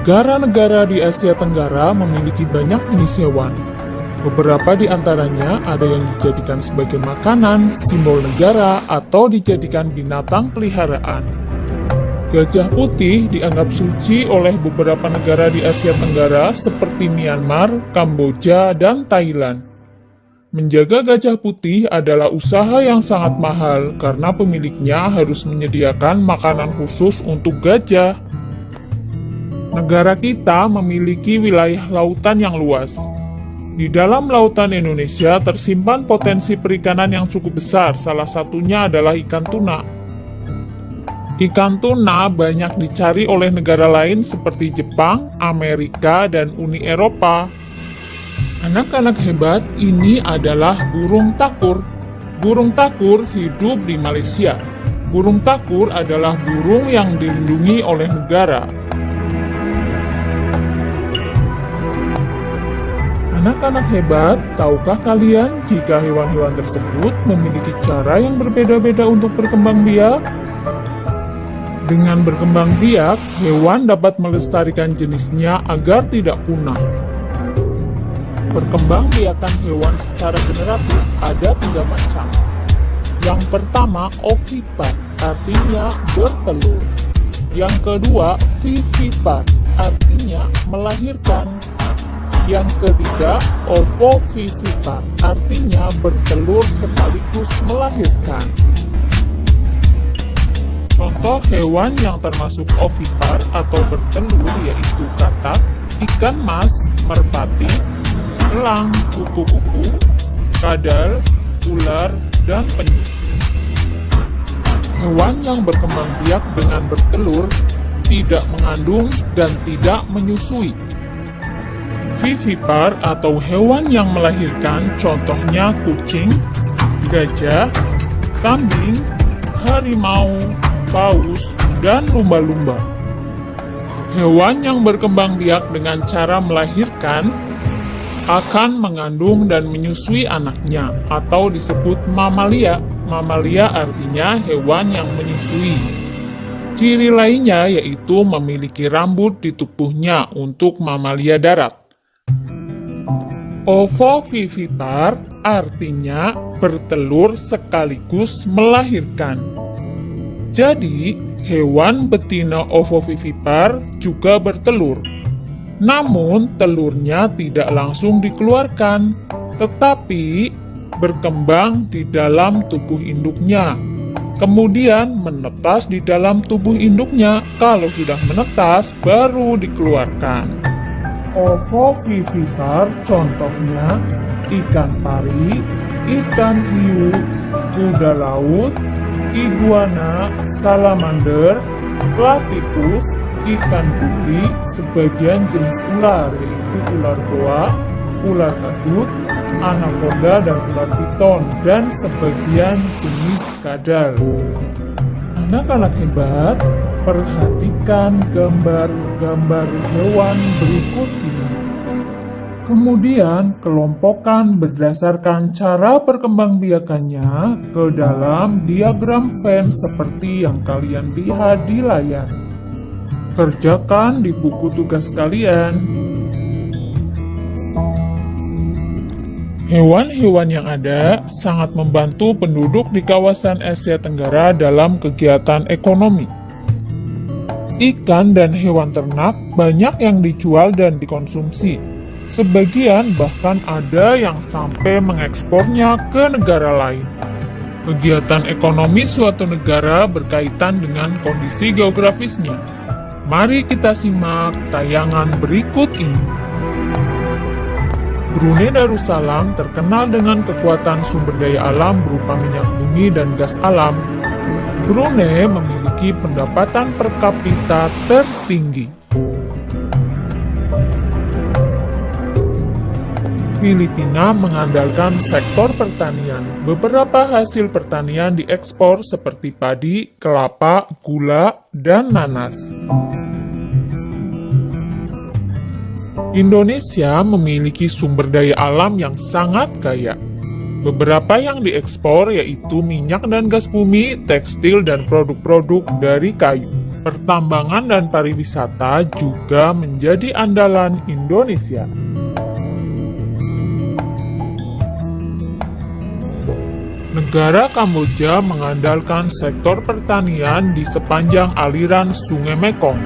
Negara-negara di Asia Tenggara memiliki banyak jenis hewan. Beberapa di antaranya ada yang dijadikan sebagai makanan, simbol negara, atau dijadikan binatang peliharaan. Gajah putih dianggap suci oleh beberapa negara di Asia Tenggara seperti Myanmar, Kamboja, dan Thailand. Menjaga gajah putih adalah usaha yang sangat mahal karena pemiliknya harus menyediakan makanan khusus untuk gajah. Negara kita memiliki wilayah lautan yang luas. Di dalam lautan Indonesia tersimpan potensi perikanan yang cukup besar, salah satunya adalah ikan tuna. Ikan tuna banyak dicari oleh negara lain seperti Jepang, Amerika, dan Uni Eropa. Anak-anak hebat, ini adalah burung takur. Burung takur hidup di Malaysia. Burung takur adalah burung yang dilindungi oleh negara. Anak-anak hebat, tahukah kalian jika hewan-hewan tersebut memiliki cara yang berbeda-beda untuk berkembang biak? Dengan berkembang biak, hewan dapat melestarikan jenisnya agar tidak punah. Perkembangbiakan hewan secara generatif ada 3 macam. Yang pertama, ovipar, artinya bertelur. Yang kedua, vivipar, artinya melahirkan. Yang ketiga, ovovivipar, artinya bertelur sekaligus melahirkan. Contoh hewan yang termasuk ovipar atau bertelur yaitu katak, ikan mas, merpati, elang, kupu-kupu, kadal, ular, dan penyu. Hewan yang berkembang biak dengan bertelur tidak mengandung dan tidak menyusui. Vivipar atau hewan yang melahirkan contohnya kucing, gajah, kambing, harimau, paus, dan lumba-lumba. Hewan yang berkembang biak dengan cara melahirkan akan mengandung dan menyusui anaknya atau disebut mamalia. Mamalia artinya hewan yang menyusui. Ciri lainnya yaitu memiliki rambut di tubuhnya untuk mamalia darat. Ovovivipar artinya bertelur sekaligus melahirkan. Jadi, hewan betina ovovivipar juga bertelur. Namun, telurnya tidak langsung dikeluarkan, tetapi berkembang di dalam tubuh induknya. Kemudian menetas di dalam tubuh induknya. Kalau sudah menetas, baru dikeluarkan. Ovovivipar contohnya ikan pari, ikan hiu, kuda laut, iguana, salamander, platypus, ikan putih, sebagian jenis ular yaitu ular goa, ular kadut, anaconda dan ular piton, dan sebagian jenis kadal. Anak-anak hebat, perhatikan gambar-gambar hewan berikut ini. Kemudian, kelompokkan berdasarkan cara perkembangbiakannya ke dalam diagram Venn seperti yang kalian lihat di layar. Kerjakan di buku tugas kalian. Hewan-hewan yang ada sangat membantu penduduk di kawasan Asia Tenggara dalam kegiatan ekonomi. Ikan dan hewan ternak banyak yang dijual dan dikonsumsi. Sebagian bahkan ada yang sampai mengekspornya ke negara lain. Kegiatan ekonomi suatu negara berkaitan dengan kondisi geografisnya. Mari kita simak tayangan berikut ini. Brunei Darussalam terkenal dengan kekuatan sumber daya alam berupa minyak bumi dan gas alam. Brunei memiliki pendapatan per kapita tertinggi. Filipina mengandalkan sektor pertanian. Beberapa hasil pertanian diekspor seperti padi, kelapa, gula, dan nanas. Indonesia memiliki sumber daya alam yang sangat kaya. Beberapa yang diekspor yaitu minyak dan gas bumi, tekstil, dan produk-produk dari kayu. Pertambangan dan pariwisata juga menjadi andalan Indonesia. Negara Kamboja mengandalkan sektor pertanian di sepanjang aliran Sungai Mekong.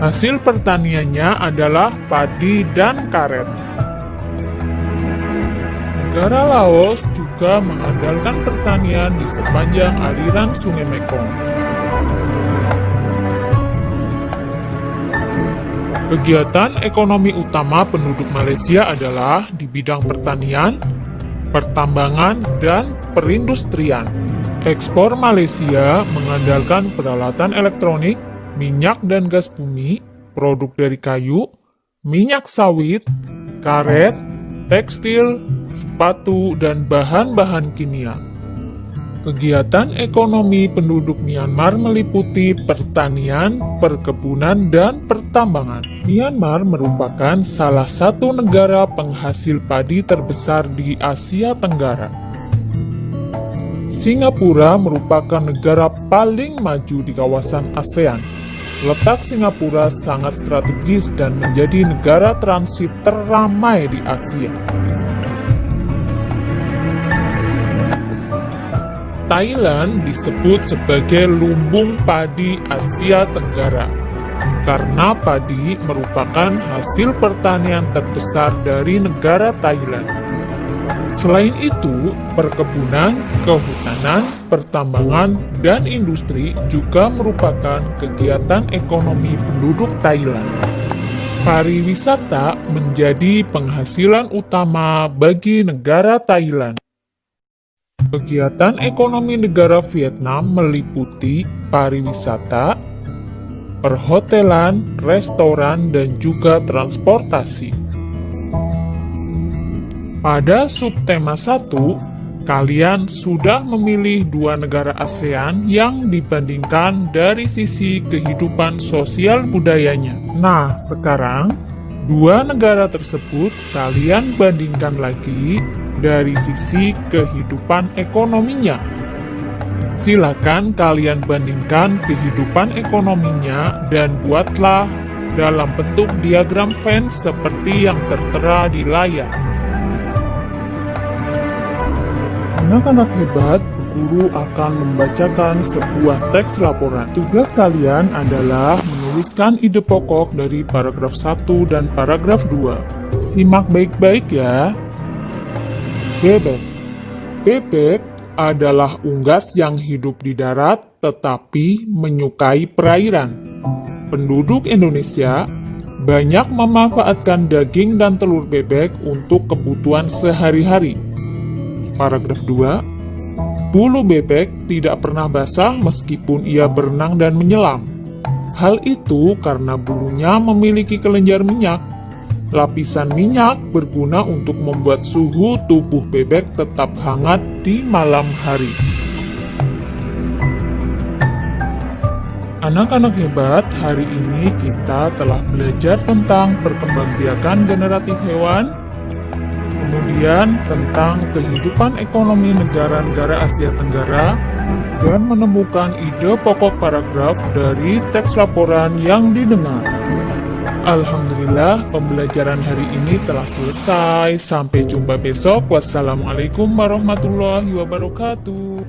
Hasil pertaniannya adalah padi dan karet. Negara Laos juga mengandalkan pertanian di sepanjang aliran Sungai Mekong. Kegiatan ekonomi utama penduduk Malaysia adalah di bidang pertanian, pertambangan, dan perindustrian. Ekspor Malaysia mengandalkan peralatan elektronik, minyak dan gas bumi, produk dari kayu, minyak sawit, karet, tekstil, sepatu, dan bahan-bahan kimia. Kegiatan ekonomi penduduk Myanmar meliputi pertanian, perkebunan, dan pertambangan. Myanmar merupakan salah satu negara penghasil padi terbesar di Asia Tenggara. Singapura merupakan negara paling maju di kawasan ASEAN. Letak Singapura sangat strategis dan menjadi negara transit teramai di Asia. Thailand disebut sebagai lumbung padi Asia Tenggara karena padi merupakan hasil pertanian terbesar dari negara Thailand. Selain itu, perkebunan, kehutanan, pertambangan, dan industri juga merupakan kegiatan ekonomi penduduk Thailand. Pariwisata menjadi penghasilan utama bagi negara Thailand. Kegiatan ekonomi negara Vietnam meliputi pariwisata, perhotelan, restoran, dan juga transportasi. Pada subtema 1, kalian sudah memilih dua negara ASEAN yang dibandingkan dari sisi kehidupan sosial budayanya. Nah, sekarang dua negara tersebut kalian bandingkan lagi dari sisi kehidupan ekonominya. Silakan kalian bandingkan kehidupan ekonominya dan buatlah dalam bentuk diagram Venn seperti yang tertera di layar. Anak-anak hebat, guru akan membacakan sebuah teks laporan. Tugas kalian adalah menuliskan ide pokok dari paragraf 1 dan paragraf 2. Simak baik-baik ya. Bebek. Bebek adalah unggas yang hidup di darat tetapi menyukai perairan. Penduduk Indonesia banyak memanfaatkan daging dan telur bebek untuk kebutuhan sehari-hari. Paragraf 2. Bulu bebek tidak pernah basah meskipun ia berenang dan menyelam. Hal itu karena bulunya memiliki kelenjar minyak. Lapisan minyak berguna untuk membuat suhu tubuh bebek tetap hangat di malam hari. Anak-anak hebat, hari ini kita telah belajar tentang perkembangbiakan generatif hewan, kemudian tentang kehidupan ekonomi negara-negara Asia Tenggara, dan menemukan ide pokok paragraf dari teks laporan yang didengar. Alhamdulillah, pembelajaran hari ini telah selesai. Sampai jumpa besok. Wassalamualaikum warahmatullahi wabarakatuh.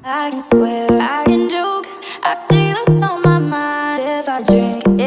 I can swear, I can joke, I see what's on my mind if I drink.